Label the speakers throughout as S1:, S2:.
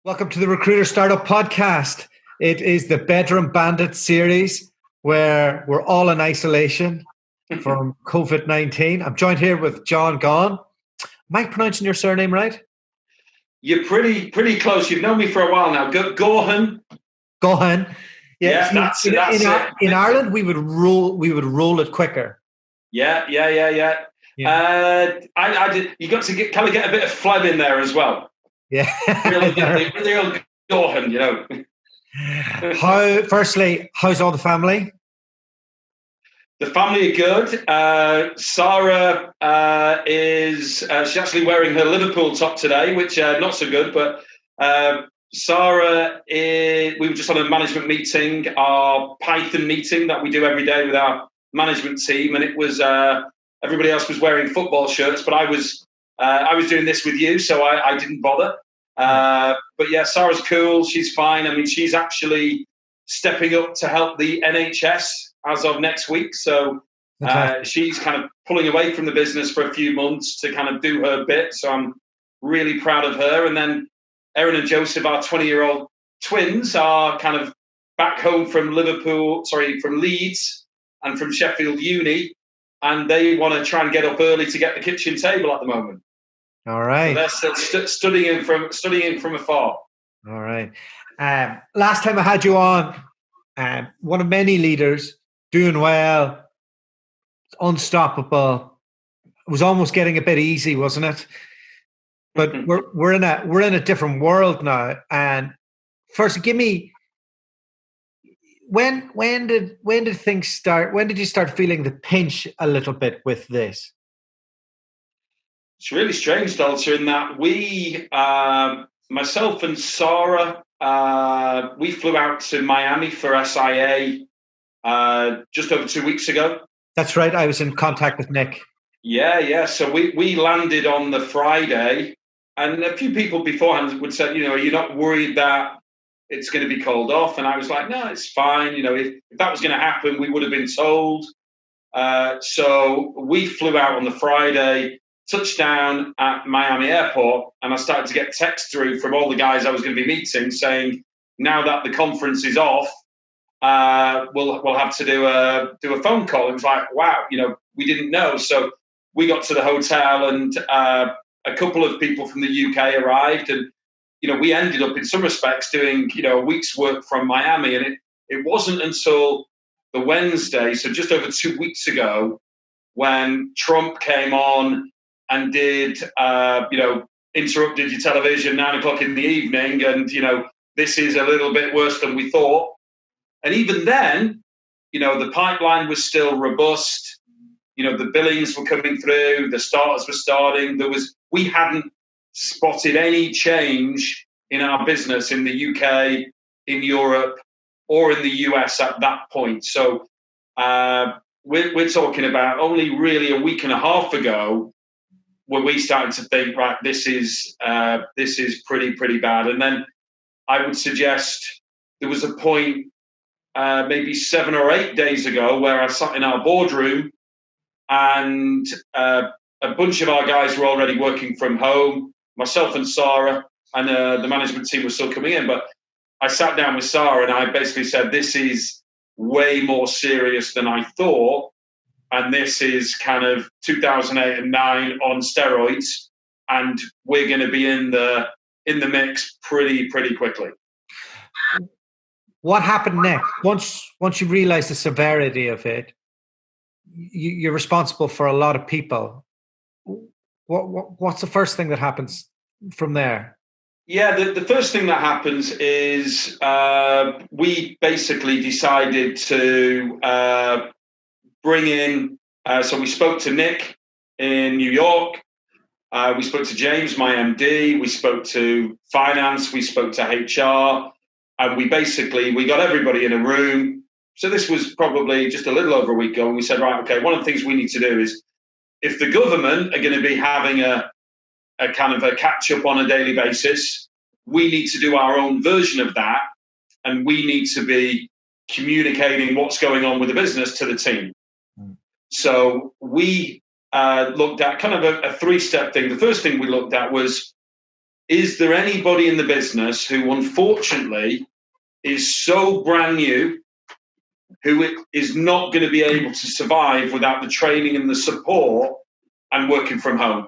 S1: Welcome to the Recruiter Startup Podcast. It is the Bedroom Bandit series where we're all in isolation from COVID-19. I'm joined here with John Gaughan. Am I pronouncing your surname right?
S2: You're pretty close. You've known me for a while now. Gaughan.
S1: Gaughan.
S2: Yeah, that's it.
S1: In Ireland, we would roll it quicker.
S2: Yeah. I did. You got to get a bit of phlegm in there as well.
S1: Yeah.
S2: Real Gaughan, you know.
S1: Firstly, how's all the family?
S2: The family are good. Sarah is she's actually wearing her Liverpool top today, which not so good. But Sarah, we were just on a management meeting, our Python meeting that we do every day with our management team, and it was everybody else was wearing football shirts, but I was doing this with you, so I didn't bother. But yeah, Sarah's cool. She's fine. I mean, she's actually stepping up to help the NHS as of next week. So she's kind of pulling away from the business for a few months to kind of do her bit. So I'm really proud of her. And then Erin and Joseph, our 20-year-old twins, are kind of back home from Leeds and from Sheffield Uni. And they want to try and get up early to get the kitchen table at the moment.
S1: All right.
S2: So they're still studying from afar.
S1: All right. Last time I had you on, one of many leaders, doing well, unstoppable. It was almost getting a bit easy, wasn't it? But we're in a different world now. And first, give me when did things start? When did you start feeling the pinch a little bit with this?
S2: It's really strange, Dualta, in that we, myself and Sarah, we flew out to Miami for SIA just over 2 weeks ago.
S1: That's right. I was in contact with Nick.
S2: Yeah. So we landed on the Friday, and a few people beforehand would say, are you not worried that it's going to be called off? And I was like, no, it's fine. If that was going to happen, we would have been told. So we flew out on the Friday, touched down at Miami Airport, and I started to get texts through from all the guys I was going to be meeting saying, now that the conference is off, we'll have to do a phone call. It was like, wow, we didn't know. So we got to the hotel, and a couple of people from the UK arrived, and we ended up in some respects doing a week's work from Miami. And it wasn't until the Wednesday, so just over 2 weeks ago, when Trump came on and did, interrupted your television 9 o'clock in the evening, and, this is a little bit worse than we thought. And even then, the pipeline was still robust. The billings were coming through, the starters were starting. We hadn't spotted any change in our business in the UK, in Europe, or in the US at that point. So we're talking about only really a week and a half ago when we started to think, right, this is pretty bad. And then I would suggest there was a point maybe 7 or 8 days ago where I sat in our boardroom, and a bunch of our guys were already working from home, myself and Sarah, and the management team was still coming in. But I sat down with Sarah and I basically said, this is way more serious than I thought. And this is kind of 2008 and 9 on steroids, and we're going to be in the mix pretty quickly.
S1: What happened next? Once you realize the severity of it, you're responsible for a lot of people. What's the first thing that happens from there?
S2: Yeah, the first thing that happens is we basically decided to bring in, so we spoke to Nick in New York, we spoke to James, my MD, we spoke to finance, we spoke to HR, and we got everybody in a room. So this was probably just a little over a week ago, and we said, right, okay, one of the things we need to do is, if the government are going to be having a kind of a catch-up on a daily basis, we need to do our own version of that, and we need to be communicating what's going on with the business to the team. So we looked at kind of a three-step thing. The first thing we looked at was is there anybody in the business who unfortunately is so brand new, who is not going to be able to survive without the training and the support and working from home?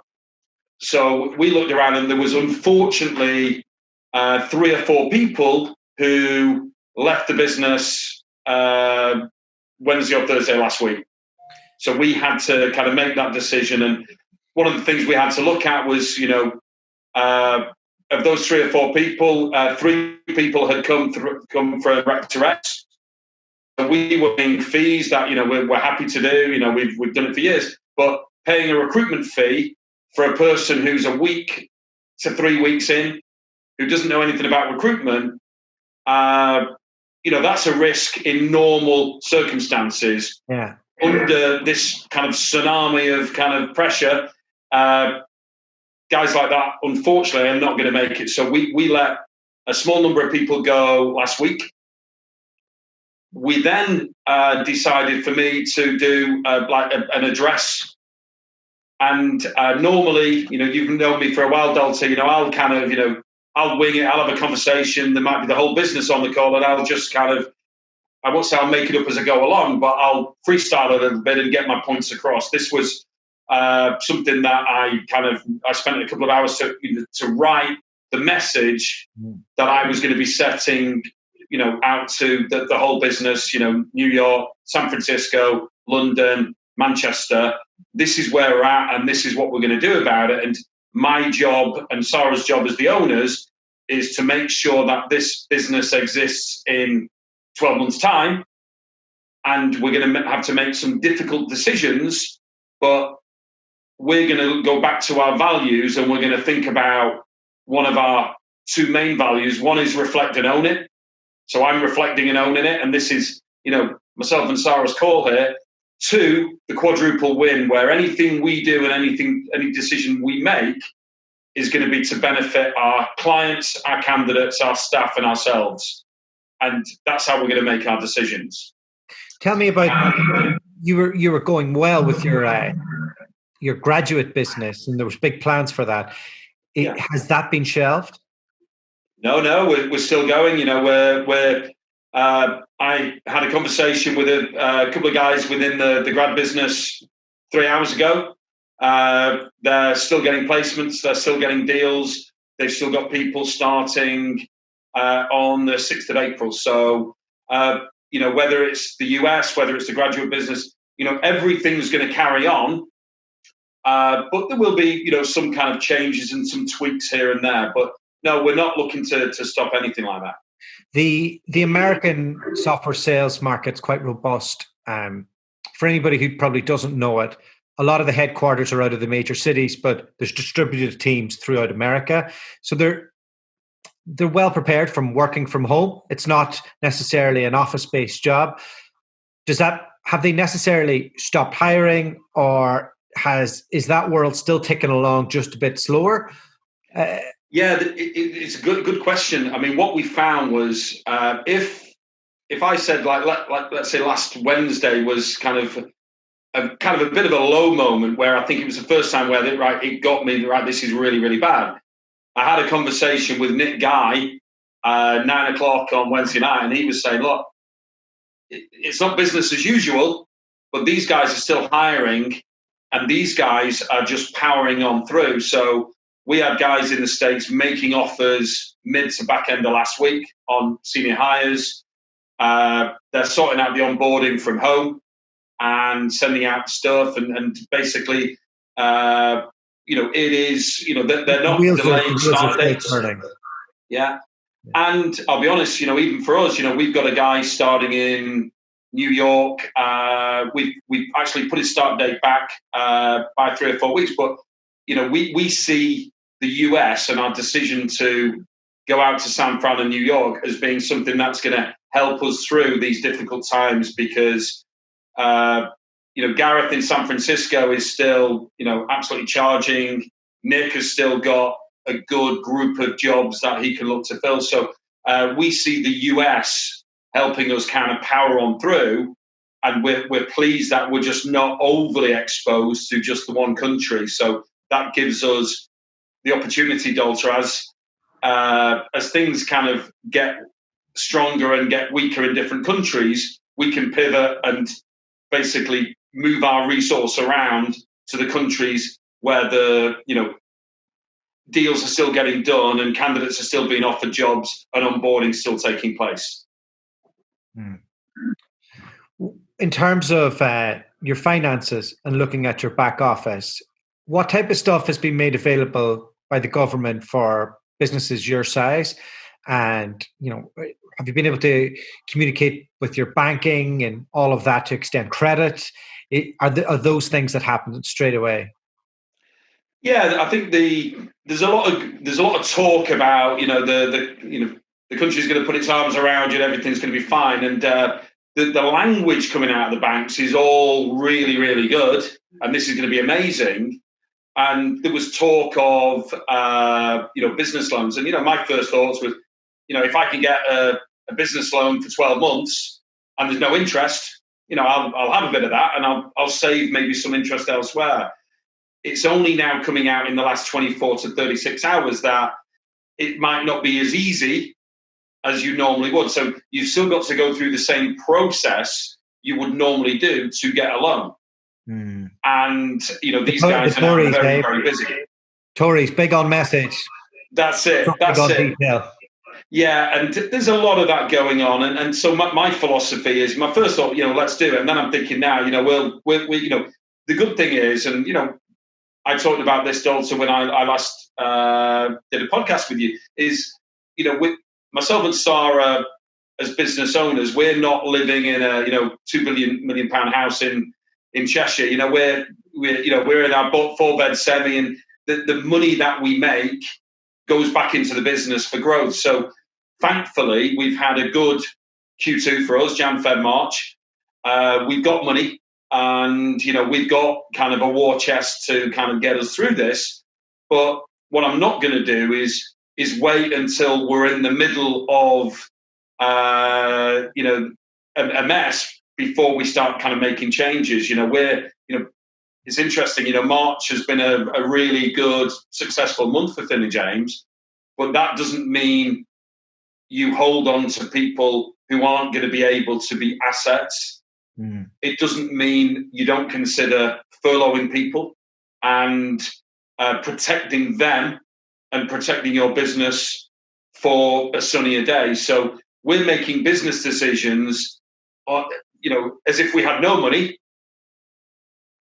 S2: So we looked around, and there was unfortunately 3 or 4 people who left the business Wednesday or Thursday last week. So we had to kind of make that decision. And one of the things we had to look at was, of those 3 or 4 people, 3 people had come from Rec to Rex. So we were paying fees that, we're happy to do. We've done it for years. But paying a recruitment fee for a person who's a week to 3 weeks in, who doesn't know anything about recruitment, that's a risk in normal circumstances.
S1: Yeah.
S2: Under this kind of tsunami of kind of pressure, guys like that, unfortunately, are not going to make it. So we let a small number of people go last week. We then decided for me to do an address. And normally, you've known me for a while, Dualta, I'll kind of, I'll wing it, I'll have a conversation. There might be the whole business on the call, and I'll just kind of, I won't say I'll make it up as I go along, but I'll freestyle a little bit and get my points across. This was something that I spent a couple of hours to write the message that I was going to be setting, out to the whole business, New York, San Francisco, London, Manchester. This is where we're at, and this is what we're going to do about it. And my job and Sarah's job as the owners is to make sure that this business exists in 12 months' time. And we're going to have to make some difficult decisions, but we're going to go back to our values, and we're going to think about one of our 2 main values. One is reflect and own it. So I'm reflecting and owning it. And this is, myself and Sarah's call here. 2, the quadruple win, where anything we do and any decision we make is going to be to benefit our clients, our candidates, our staff, and ourselves. And that's how we're going to make our decisions.
S1: Tell me about, you were going well with your graduate business, and there was big plans for that. Has that been shelved?
S2: No, we're still going. I had a conversation with a couple of guys within the grad business 3 hours ago. They're still getting placements. They're still getting deals. They've still got people starting on the 6th of April. So, whether it's the US, whether it's the graduate business, everything's going to carry on. But there will be, some kind of changes and some tweaks here and there. But no, we're not looking to stop anything like that.
S1: The American software sales market's quite robust. For anybody who probably doesn't know it, a lot of the headquarters are out of the major cities, but there's distributed teams throughout America. So they're well prepared from working from home. It's not necessarily an office-based job. Have they necessarily stopped hiring, or is that world still ticking along just a bit slower?
S2: It's a good question. I mean, what we found was if I said let's say last Wednesday was kind of a bit of a low moment, where I think it was the first time where it got me right. This is really, really bad. I had a conversation with Nick Guy 9 o'clock on Wednesday night, and he was saying, look, it's not business as usual, but these guys are still hiring, and these guys are just powering on through. So we had guys in the States making offers mid to back end of last week on senior hires. They're sorting out the onboarding from home and sending out stuff, and basically, it is, they're not delaying start dates. Yeah. And I'll be honest, even for us, we've got a guy starting in New York. We've actually put his start date back by 3 or 4 weeks, but we see the US and our decision to go out to San Fran and New York as being something that's going to help us through these difficult times, because Gareth in San Francisco is still absolutely charging. Nick has still got a good group of jobs that he can look to fill. So we see the US helping us kind of power on through, and we're pleased that we're just not overly exposed to just the one country. So that gives us the opportunity, Dalta, as things kind of get stronger and get weaker in different countries, we can pivot and basically move our resource around to the countries where the deals are still getting done and candidates are still being offered jobs and onboarding still taking place.
S1: In terms of your finances and looking at your back office, what type of stuff has been made available by the government for businesses your size? And, have you been able to communicate with your banking and all of that to extend credit? Are those things that happen straight away?
S2: Yeah, I think there's a lot of talk about the country's going to put its arms around you and everything's going to be fine, and the language coming out of the banks is all really, really good, and this is going to be amazing. And there was talk of business loans, and my first thoughts was, if I can get a business loan for 12 months and there's no interest, I'll have a bit of that, and I'll save maybe some interest elsewhere. It's only now coming out in the last 24 to 36 hours that it might not be as easy as you normally would. So you've still got to go through the same process you would normally do to get a loan. And, these guys are very, very busy.
S1: Tories, big on message.
S2: That's it. That's it.
S1: Detail.
S2: Yeah, and there's a lot of that going on. And so my philosophy is, my first thought, let's do it. And then I'm thinking now, we'll the good thing is, and, I talked about this, Dalton, when I last did a podcast with you, is, with myself and Sarah as business owners, we're not living in a, £2 million house in Cheshire. We're in our 4-bed semi, and the money that we make goes back into the business for growth. So thankfully, we've had a good Q2 for us, Jan, Feb, March. We've got money. And, we've got kind of a war chest to kind of get us through this. But what I'm not going to do is wait until we're in the middle of, a mess before we start kind of making changes. It's interesting, March has been a really good, successful month for Finlay James, but that doesn't mean you hold on to people who aren't going to be able to be assets. It doesn't mean you don't consider furloughing people and protecting them and protecting your business for a sunnier day. So we're making business decisions, as if we had no money,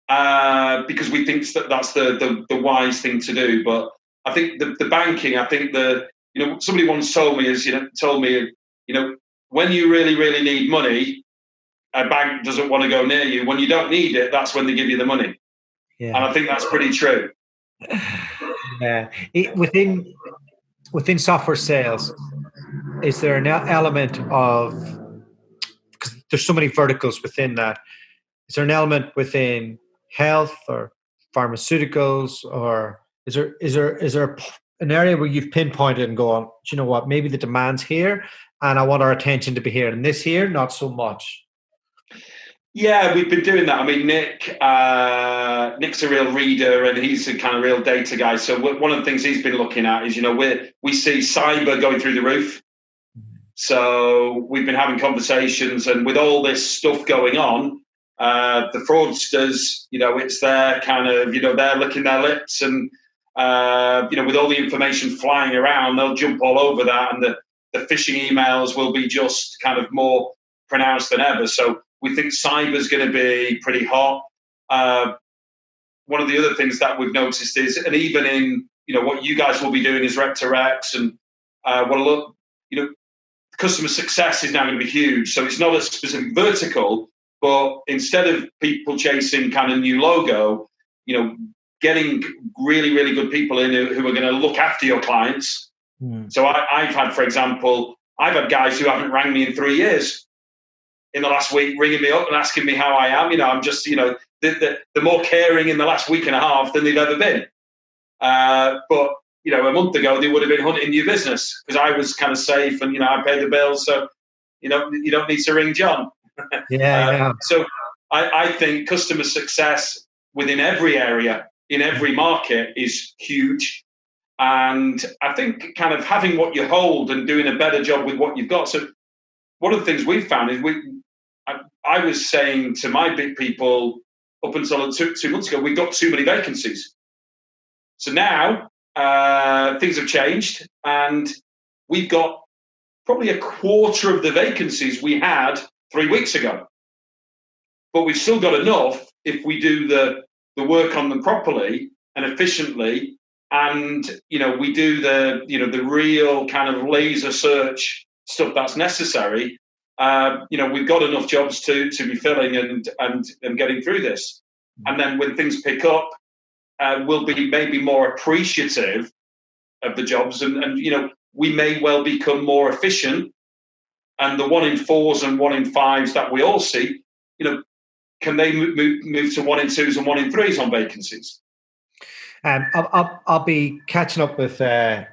S2: because we think that's the wise thing to do. But I think the banking, somebody once told me, when you really, really need money, a bank doesn't want to go near you. When you don't need it, that's when they give you the money. Yeah. And I think that's pretty true.
S1: Yeah. Within software sales, is there an element of, because there's so many verticals within that, is there an element within health or pharmaceuticals, or is there an area where you've pinpointed and gone, do you know what, maybe the demand's here and I want our attention to be here, and this here, not so much?
S2: Yeah, we've been doing that. I mean, Nick's a real reader and he's a kind of real data guy. So one of the things he's been looking at is, we see cyber going through the roof. So we've been having conversations, and with all this stuff going on, the fraudsters, it's their kind of, they're licking their lips, and, with all the information flying around, they'll jump all over that, and the phishing emails will be just kind of more pronounced than ever. So we think cyber is going to be pretty hot. One of the other things that we've noticed is, and even in what you guys will be doing is Rec to Rex, and customer success is now going to be huge. So it's not a specific vertical, but instead of people chasing kind of new logo, getting really, really good people in who are going to look after your clients. So I've had, for example, guys who haven't rang me in 3 years. In the last week, ringing me up and asking me how I am. I'm just, the more caring in the last week and a half than they've ever been. But, a month ago, they would have been hunting new business because I was kind of safe and, I paid the bills. So, you don't need to ring John.
S1: Yeah.
S2: So I think customer success within every area, in every market is huge. And I think kind of having what you hold and doing a better job with what you've got. So one of the things we've found is I was saying to my big people up until 2 months ago, we've got too many vacancies. So now things have changed, and we've got probably a quarter of the vacancies we had 3 weeks ago. But we've still got enough if we do the work on them properly and efficiently, and we do the real kind of laser search stuff that's necessary. We've got enough jobs to be filling and getting through this. And then when things pick up, we'll be maybe more appreciative of the jobs, and we may well become more efficient. And the 1 in 4s and 1 in 5s that we all see, can they move to 1 in 2s and 1 in 3s on vacancies?
S1: I'll be catching up with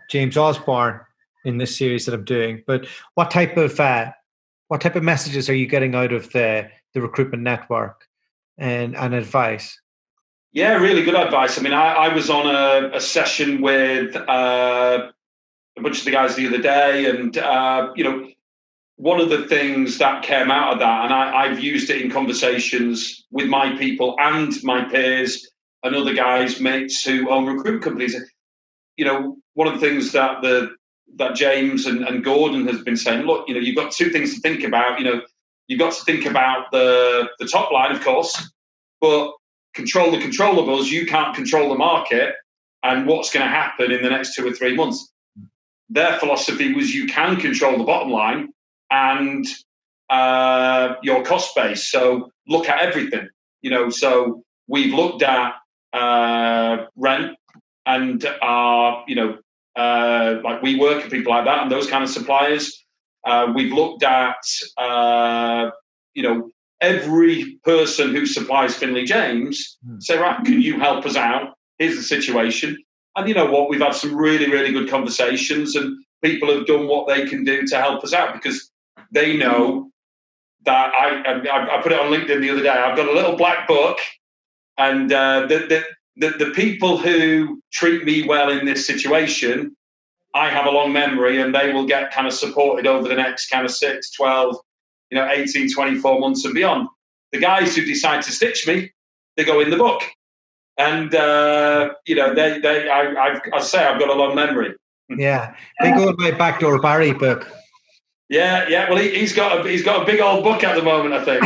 S1: James Osborne in this series that I'm doing. But what type of messages are you getting out of the recruitment network and advice?
S2: Yeah, really good advice. I mean, I was on a session with a bunch of the guys the other day, and one of the things that came out of that, and I've used it in conversations with my people and my peers and other guys, mates who own recruitment companies. One of the things that James and Gaughan has been saying, look, you've got 2 things to think about. You've got to think about the top line, of course, but control the controllables. You can't control the market and what's going to happen in the next 2 or 3 months. Their philosophy was you can control the bottom line and your cost base. So look at everything. So we've looked at rent and like WeWork and people like that and those kind of suppliers. We've looked at every person who supplies Finlay James. Say, right, can you help us out? Here's the situation. And you know what? We've had some really, really good conversations, and people have done what they can do to help us out because they know that I put it on LinkedIn the other day. I've got a little black book, and the people who treat me well in this situation, I have a long memory, and they will get kind of supported over the next kind of 6, 12, 18, 24 months and beyond. The guys who decide to stitch me, they go in the book. And, I'll say I've got a long memory.
S1: Yeah. They go in my backdoor Barry book.
S2: Yeah. Well, he's got a big old book at the moment, I think.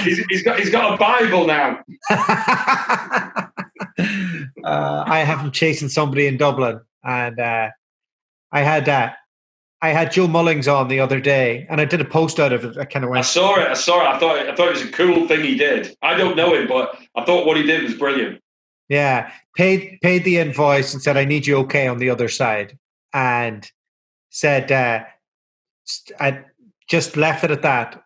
S2: he's got a Bible now.
S1: I have him chasing somebody in Dublin, and I had Joe Mullings on the other day, and I did a post out of it. I kind of went.
S2: I saw it. I thought it was a cool thing he did. I don't know him, but I thought what he did was brilliant.
S1: Yeah, paid the invoice and said, "I need you okay on the other side," and said, "I just left it at that."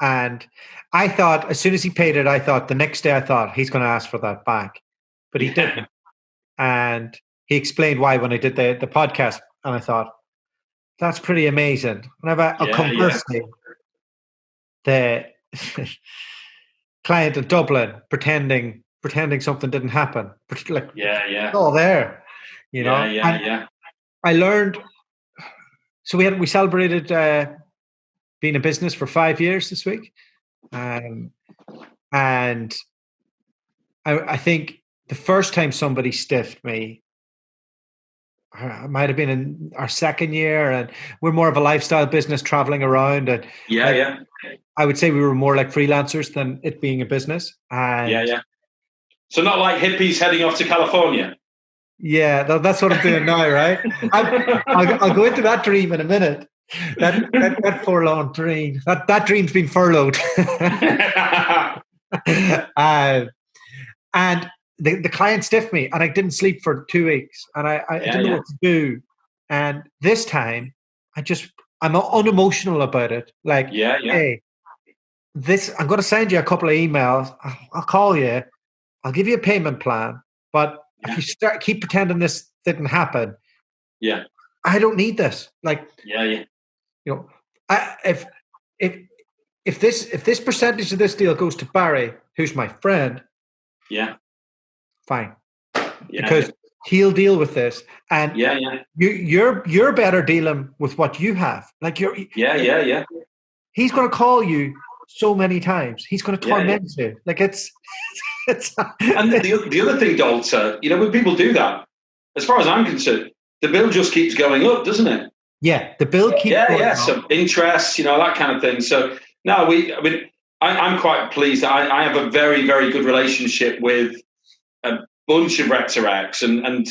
S1: And I thought, as soon as he paid it, the next day I thought he's going to ask for that back, but he didn't. And he explained why when I did the podcast, and I thought, that's pretty amazing. Whenever conversely, the client in Dublin pretending something didn't happen. It's all there,
S2: Yeah.
S1: I learned. So we celebrated being a business for 5 years this week, and I think the first time somebody stiffed me, it might have been in our second year, and we're more of a lifestyle business traveling around. And I would say we were more like freelancers than it being a business. And
S2: So not like hippies heading off to California.
S1: Yeah, that's what I'm doing now, right? I'll go into that dream in a minute. That forlorn dream. That dream's been furloughed. And the client stiffed me, and I didn't sleep for 2 weeks, and I didn't know what to do. And this time, I'm unemotional about it. Like, hey, I'm going to send you a couple of emails. I'll call you. I'll give you a payment plan. But if you keep pretending this didn't happen, I don't need this. Like, if this percentage of this deal goes to Barry, who's my friend, fine. Because he'll deal with this, and
S2: Yeah, yeah.
S1: you're better dealing with what you have. Like
S2: Yeah.
S1: he's going to call you so many times. He's going to
S2: Yeah, yeah.
S1: torment you. Like it's
S2: And the other thing, Dalta, when people do that, as far as I'm concerned, the bill just keeps going up, doesn't it?
S1: yeah, the bill keeps
S2: Yeah,
S1: going
S2: yeah.
S1: up.
S2: So interest, that kind of thing. So no, I'm quite pleased. I have a very, very good relationship with a bunch of Rec2Recs, and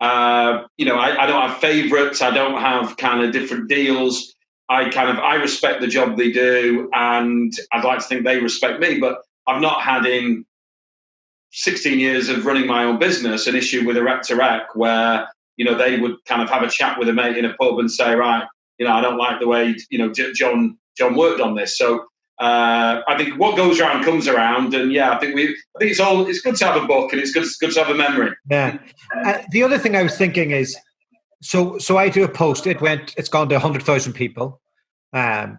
S2: I don't have favourites. I don't have kind of different deals. I respect the job they do, and I'd like to think they respect me. But I've not had in 16 years of running my own business an issue with a Rec2Rec where they would kind of have a chat with a mate in a pub and say, right, I don't like the way John worked on this. So I think what goes around comes around, and I think it's good to have a book, and it's good to have a memory.
S1: Yeah. The other thing I was thinking is, so I do a post. It's gone to 100,000 people. How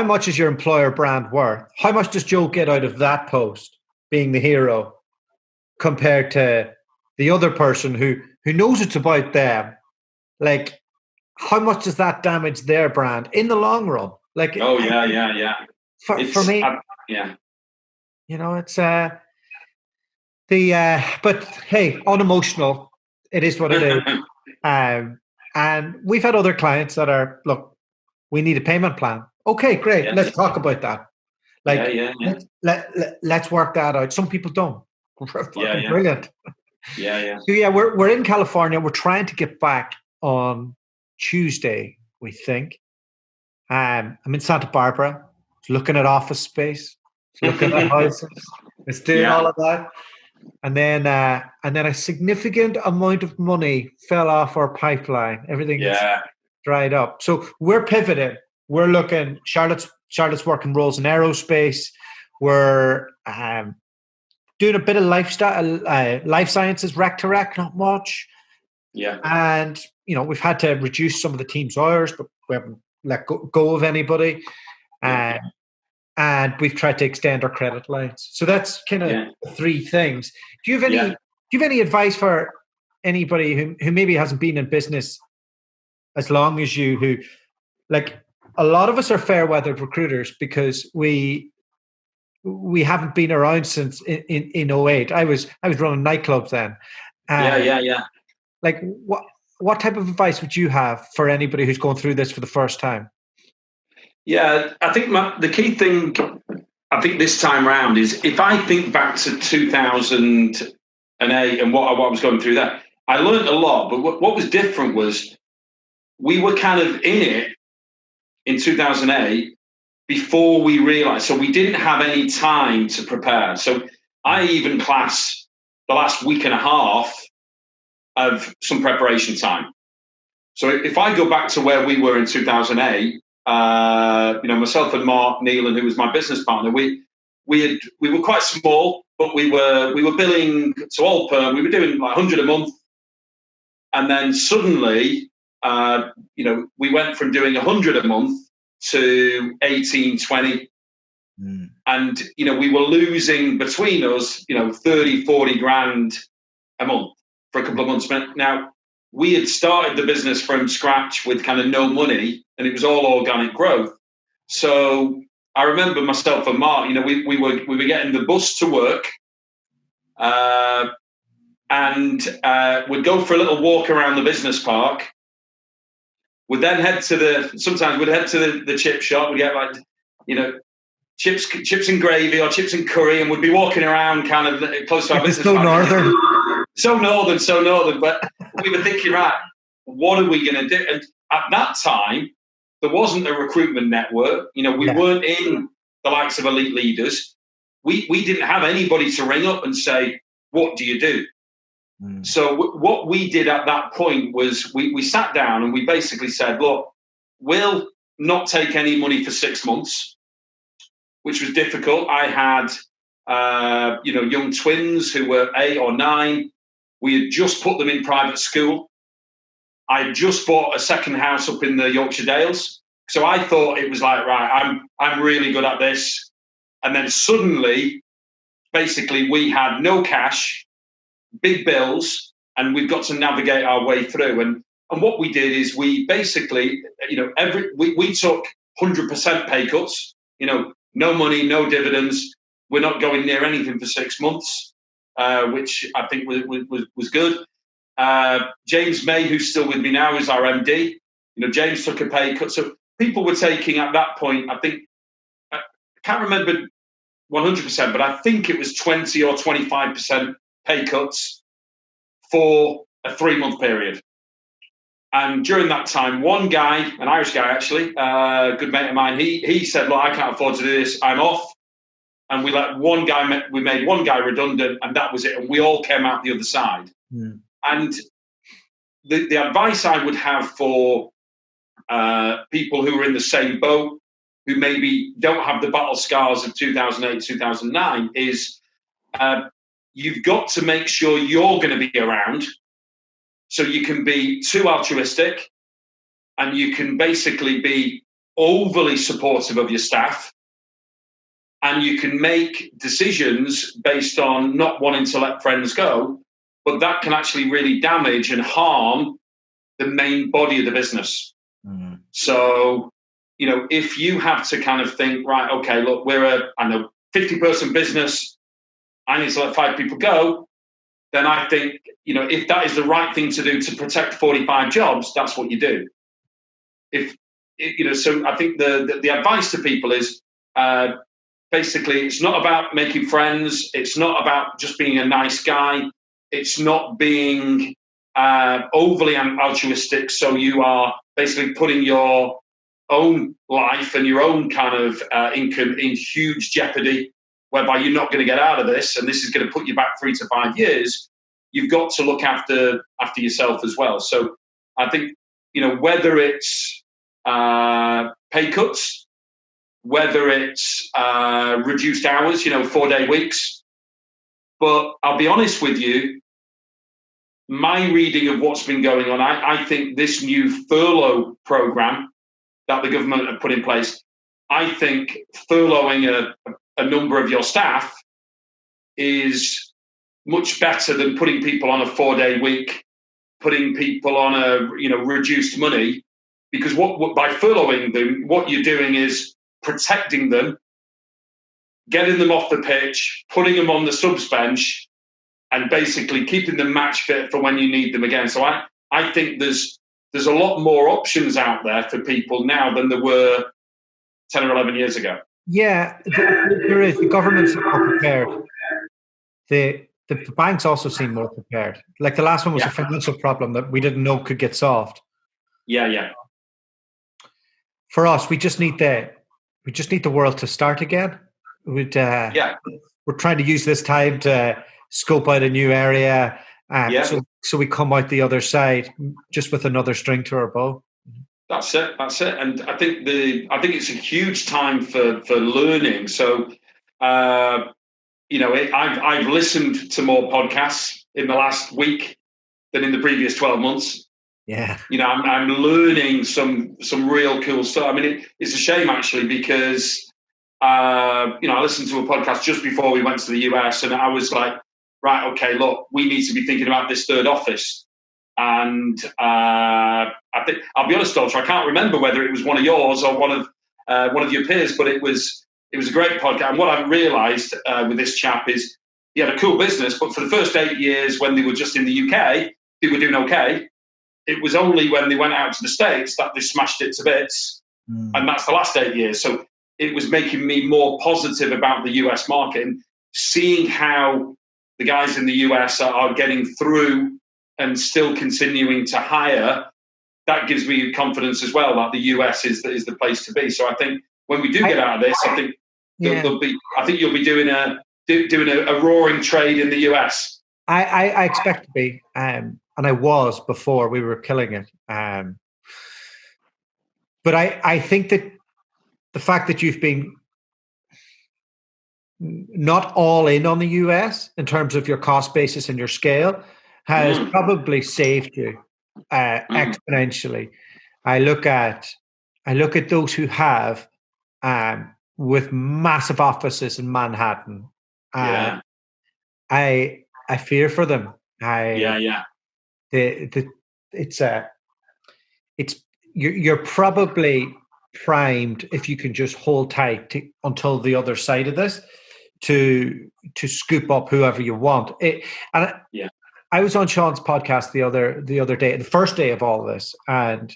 S1: much is your employer brand worth? How much does Joe get out of that post being the hero compared to the other person who knows it's about them? Like, how much does that damage their brand in the long run? Like,
S2: oh yeah.
S1: For me,
S2: yeah.
S1: It's but hey, unemotional. It is what it is. And we've had other clients that are, look, we need a payment plan. Okay, great.
S2: Yeah.
S1: Let's talk about that. Like,
S2: yeah.
S1: Let's work that out. Some people don't.
S2: Yeah.
S1: Brilliant.
S2: Yeah.
S1: So we're in California. We're trying to get back on Tuesday, we think. I'm in Santa Barbara, looking at office space, looking at houses. It's doing all of that. And then a significant amount of money fell off our pipeline. Everything's dried up. So we're pivoting. We're looking. Charlotte's working roles in aerospace. We're doing a bit of life sciences, Rec2Rec, not much.
S2: Yeah.
S1: And we've had to reduce some of the team's hours, but we haven't let go of anybody. And we've tried to extend our credit lines. So that's kind of three things. Do you have any advice for anybody who maybe hasn't been in business as long as you, who, like, a lot of us are fair weathered recruiters because we haven't been around since in 08. I was running nightclubs then.
S2: Yeah.
S1: Like, what type of advice would you have for anybody who's going through this for the first time?
S2: Yeah, I think the key thing, I think this time round, is if I think back to 2008 and what I was going through there, I learned a lot. But what was different was we were kind of in it in 2008 before we realized. So we didn't have any time to prepare. So I even class the last week and a half of some preparation time. So if I go back to where we were in 2008, myself and Mark Neelan, who was my business partner, we were quite small, but we were billing to all perm. We were doing like 100 a month, and then suddenly, we went from doing 100 a month to 18, 20. And we were losing between us 30, 40 grand a month for a couple of months. Now, we had started the business from scratch with kind of no money, and it was all organic growth. So I remember myself and Mark, we were getting the bus to work, and we'd go for a little walk around the business park. We'd then sometimes we'd head to the chip shop. We'd get chips and gravy or chips and curry, and we'd be walking around kind of close to our business park.
S1: Northern.
S2: So northern, but we were thinking, right, what are we going to do? And at that time, there wasn't a recruitment network. We weren't in the likes of elite leaders. We didn't have anybody to ring up and say, what do you do? So what we did at that point was we sat down and we basically said, look, we'll not take any money for 6 months, which was difficult. I had young twins who were 8 or 9. We had just put them in private school. I had just bought a second house up in the Yorkshire Dales. So I thought it was like, right, I'm really good at this. And then suddenly, basically, we had no cash, big bills, and we've got to navigate our way through. And what we did is we basically, we took 100% pay cuts. No money, no dividends. We're not going near anything for 6 months, which I think was good. James May, who's still with me now, is our MD. James took a pay cut. So people were taking at that point, I think, I can't remember 100%, but I think it was 20 or 25% pay cuts for a 3-month period. And during that time, one guy, an Irish guy actually, a good mate of mine, he said, look, I can't afford to do this, I'm off. And we made one guy redundant, and that was it. And we all came out the other side. Mm. And the advice I would have for people who are in the same boat, who maybe don't have the battle scars of 2008, 2009, is you've got to make sure you're going to be around so you can be too altruistic and you can basically be overly supportive of your staff, and you can make decisions based on not wanting to let friends go, but that can actually really damage and harm the main body of the business. Mm-hmm. So, if you have to kind of think, right, okay, look, we're a 50-person business, I need to let 5 people go, then I think, if that is the right thing to do to protect 45 jobs, that's what you do. So I think the advice to people is basically, it's not about making friends. It's not about just being a nice guy. It's not being overly altruistic. So you are basically putting your own life and your own kind of income in huge jeopardy, whereby you're not going to get out of this, and this is going to put you back 3 to 5 years. You've got to look after yourself as well. So I think, whether it's pay cuts, whether it's reduced hours, 4-day weeks. But I'll be honest with you, my reading of what's been going on, I think this new furlough program that the government have put in place, I think furloughing a number of your staff is much better than putting people on a 4-day week, putting people on a reduced money, because what by furloughing them, what you're doing is protecting them, getting them off the pitch, putting them on the subs bench, and basically keeping them match fit for when you need them again. So I think there's a lot more options out there for people now than there were 10 or 11 years ago.
S1: Yeah, there is. The government's more prepared. The banks also seem more prepared. Like the last one was a financial problem that we didn't know could get solved.
S2: Yeah.
S1: For us, we just need the world to start again. We're trying to use this time to scope out a new area, so we come out the other side just with another string to our bow.
S2: That's it. And I think it's a huge time for learning. So, I've listened to more podcasts in the last week than in the previous 12 months.
S1: Yeah.
S2: I'm learning some real cool stuff. I mean, it's a shame actually because, I listened to a podcast just before we went to the US, and I was like, right, okay, look, we need to be thinking about this third office. And I think, I'll be honest, Doctor, I can't remember whether it was one of yours or one of your peers, but it was a great podcast. And what I realised with this chap is he had a cool business, but for the first 8 years when they were just in the UK, they were doing okay. It was only when they went out to the States that they smashed it to bits. And that's the last 8 years. So it was making me more positive about the US market, and seeing how the guys in the US are getting through and still continuing to hire. That gives me confidence as well that the US is the place to be. So I think when we do get out of this, I think you'll be doing a roaring trade in the US.
S1: I expect to be, and I was before. We were killing it. But I think that the fact that you've been not all in on the US in terms of your cost basis and your scale has probably saved you exponentially. I look at those who have with massive offices in Manhattan. I fear for them. the it's you're probably primed if you can just hold tight until the other side of this to scoop up whoever you want. I was on Sean's podcast the other day, the first day of all this, and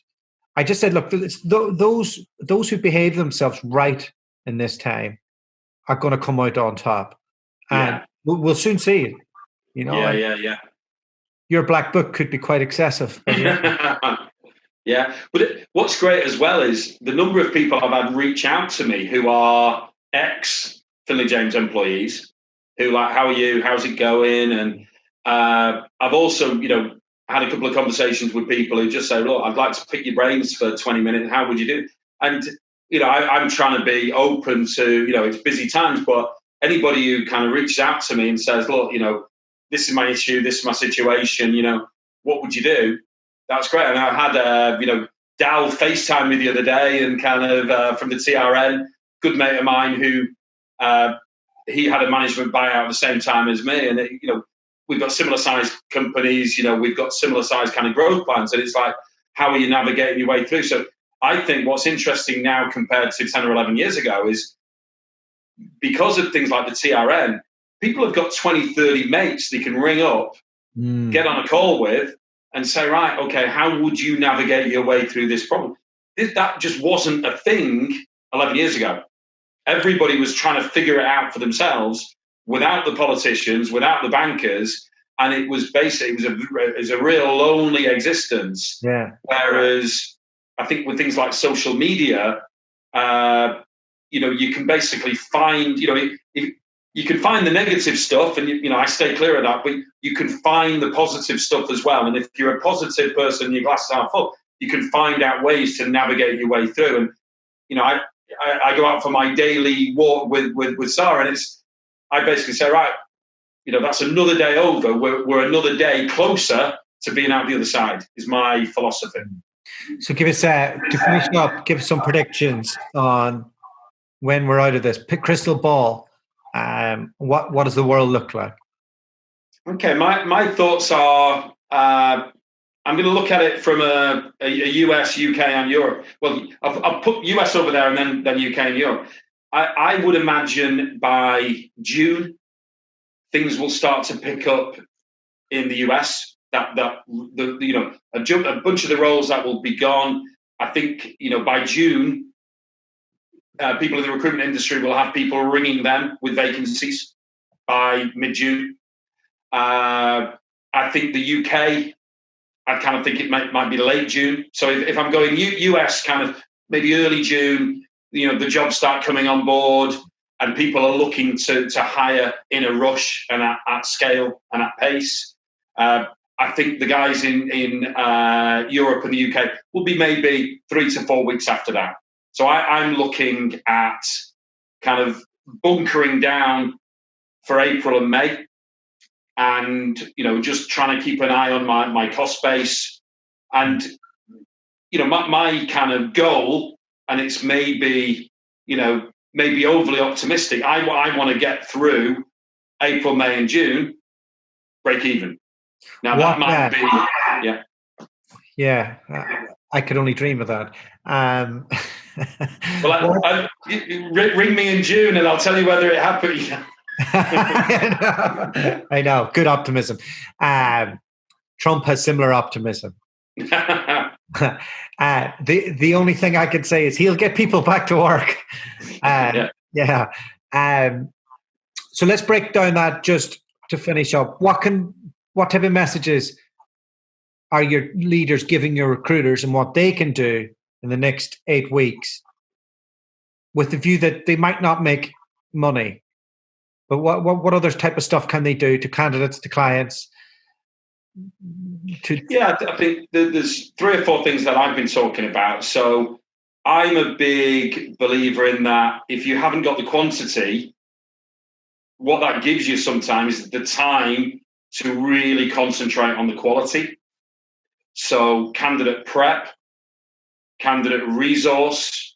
S1: I just said, look, those who behave themselves right in this time are going to come out on top, and we'll soon see it.
S2: Yeah.
S1: Your black book could be quite excessive.
S2: Yeah, but what's great as well is the number of people I've had reach out to me who are ex Finlay James employees who like, how are you? How's it going? And I've also, had a couple of conversations with people who just say, look, I'd like to pick your brains for 20 minutes. How would you do? And, I'm trying to be open to, it's busy times, but anybody who kind of reaches out to me and says, look, this is my issue, this is my situation, what would you do? That's great. And I had, Dal FaceTime me the other day and kind of from the TRN, good mate of mine who he had a management buyout at the same time as me. And, we've got similar sized companies, we've got similar sized kind of growth plans. And it's like, how are you navigating your way through? So I think what's interesting now compared to 10 or 11 years ago is because of things like the TRN, people have got 20, 30 mates they can ring up, get on a call with, and say, right, okay, how would you navigate your way through this problem? That just wasn't a thing 11 years ago. Everybody was trying to figure it out for themselves without the politicians, without the bankers, and it was basically, it was a real lonely existence.
S1: Yeah.
S2: Whereas I think with things like social media, you can basically find, you can find the negative stuff, and I stay clear of that. But you can find the positive stuff as well. And if you're a positive person, your glass is half full. You can find out ways to navigate your way through. And I go out for my daily walk with Sarah, and I basically say, right, that's another day over. We're another day closer to being out the other side. Is my philosophy.
S1: So give us to finish up. Give us some predictions on when we're out of this. Pick crystal ball. What does the world look like? Okay,
S2: my thoughts are I'm going to look at it from a US, UK, and Europe. Well, I'll put US over there and then UK and Europe. I would imagine by June things will start to pick up in the US. A bunch of the roles that will be gone. I think by June. People in the recruitment industry will have people ringing them with vacancies by mid-June. I think the UK, I kind of think it might be late June. So if I'm going US, kind of maybe early June, the jobs start coming on board and people are looking to hire in a rush and at scale and at pace. I think the guys in Europe and the UK will be maybe 3 to 4 weeks after that. So I'm looking at kind of bunkering down for April and May and, just trying to keep an eye on my cost base. And, my kind of goal, and it's maybe overly optimistic, I want to get through April, May and June, break even. Now that might be, yeah.
S1: Yeah, I could only dream of that.
S2: Well, ring me in June and I'll tell you whether it happened.
S1: I know. Good optimism. Trump has similar optimism. The only thing I could say is he'll get people back to work. Yeah. So let's break down that just to finish up. What type of messages are your leaders giving your recruiters and what they can do in the next 8 weeks with the view that they might not make money, but what other type of stuff can they do to candidates, to clients?
S2: I think there's 3 or 4 things that I've been talking about. So I'm a big believer in that if you haven't got the quantity, what that gives you sometimes is the time to really concentrate on the quality. So candidate prep, candidate resource,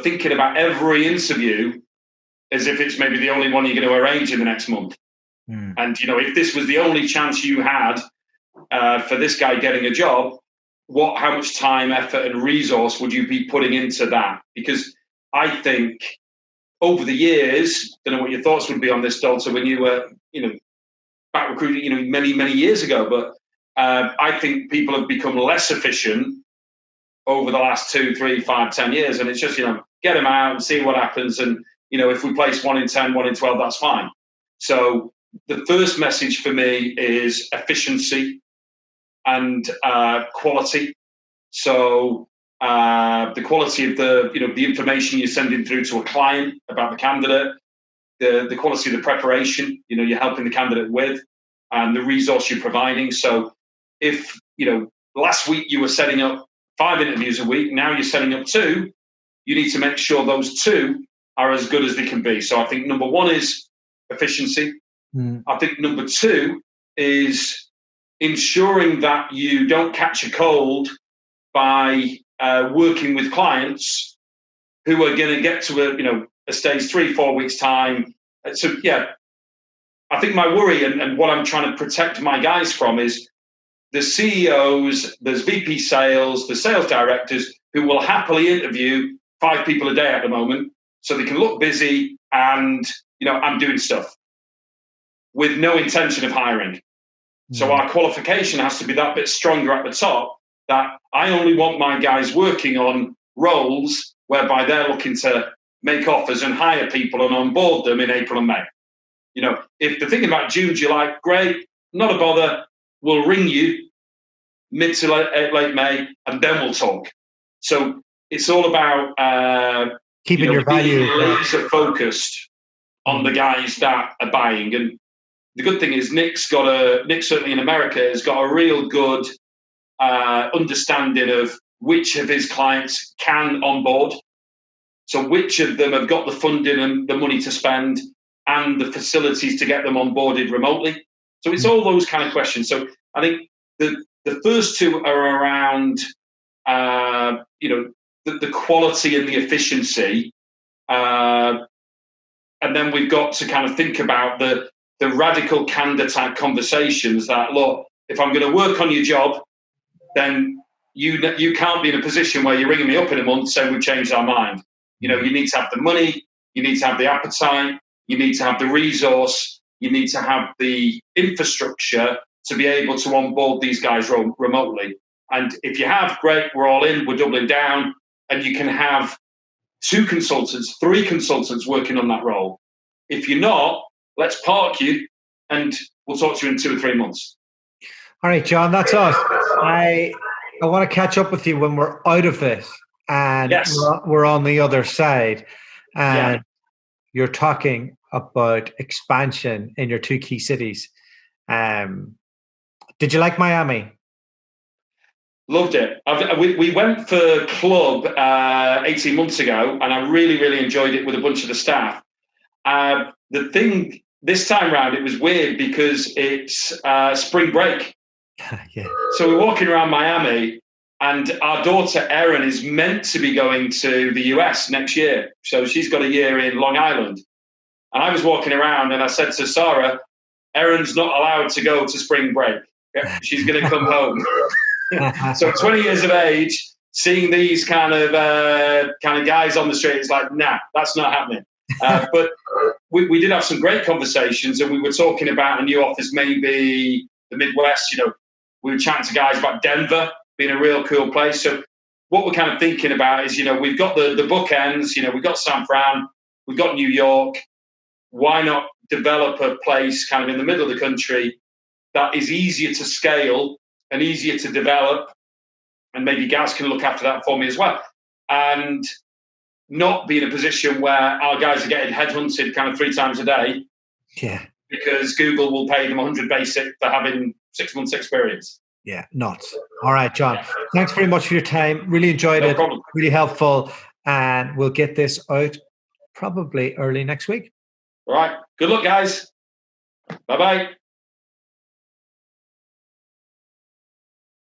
S2: thinking about every interview as if it's maybe the only one you're going to arrange in the next month. And, if this was the only chance you had for this guy getting a job, how much time, effort, and resource would you be putting into that? Because I think over the years, don't know what your thoughts would be on this, Dualta, when you were, back recruiting, many years ago, but I think people have become less efficient over the last 2, 3, 5, 10 years, and it's just get them out and see what happens, and if we place 1 in 10, 1 in 12, that's fine. So the first message for me is efficiency and quality. So the quality of the information you're sending through to a client about the candidate, the quality of the preparation you're helping the candidate with, and the resource you're providing. So if last week you were setting up 5 interviews a week, now you're setting up 2, you need to make sure those 2 are as good as they can be. So I think number 1 is efficiency. I think number 2 is ensuring that you don't catch a cold by working with clients who are going to get to a stage 3-4 weeks time. So I think my worry and what I'm trying to protect my guys from is the CEOs, there's VP sales, the sales directors who will happily interview 5 people a day at the moment, so they can look busy and I'm doing stuff with no intention of hiring. So our qualification has to be that bit stronger at the top, that I only want my guys working on roles whereby they're looking to make offers and hire people and onboard them in April and May. If they're thinking about June, July, great, not a bother. We'll ring you mid to late May, and then we'll talk. So it's all about
S1: keeping your value
S2: laser focused on the guys that are buying. And the good thing is Nick certainly in America has got a real good understanding of which of his clients can onboard. So which of them have got the funding and the money to spend and the facilities to get them onboarded remotely. So it's all those kind of questions. So I think the first 2 are around the quality and the efficiency, and then we've got to kind of think about the radical candor type conversations that, look, if I'm going to work on your job, then you can't be in a position where you're ringing me up in a month saying we've changed our mind. You need to have the money, you need to have the appetite, you need to have the resource, you need to have the infrastructure to be able to onboard these guys remotely. And if you have, great, we're all in, we're doubling down, and you can have 2 consultants, 3 consultants working on that role. If you're not, let's park you and we'll talk to you in 2 or 3 months.
S1: All right, John, that's us. I want to catch up with you when we're out of this and we're on the other side. And you're talking about expansion in your 2 key cities. Did you like Miami?
S2: Loved it. We went for club 18 months ago, and I really, really enjoyed it with a bunch of the staff. The thing this time round, it was weird because it's spring break. So we're walking around Miami, and our daughter Erin is meant to be going to the US next year. So she's got a year in Long Island. And I was walking around and I said to Sarah, Erin's not allowed to go to spring break. She's going to come home. So 20 years of age, seeing these kind of guys on the street, it's like, nah, that's not happening. But we did have some great conversations, and we were talking about a new office, maybe the Midwest. We were chatting to guys about Denver being a real cool place. So what we're kind of thinking about is, we've got the bookends, we've got San Fran, we've got New York. Why not develop a place kind of in the middle of the country that is easier to scale and easier to develop? And maybe Gaz can look after that for me as well. And not be in a position where our guys are getting headhunted kind of 3 times a day.
S1: Yeah.
S2: Because Google will pay them 100 basic for having 6 months experience.
S1: Yeah, nuts. All right, John. Yeah. Thanks very much for your time. Really enjoyed it.
S2: Problem.
S1: Really helpful. And we'll get this out probably early next week.
S2: All right. Good luck, guys. Bye-bye.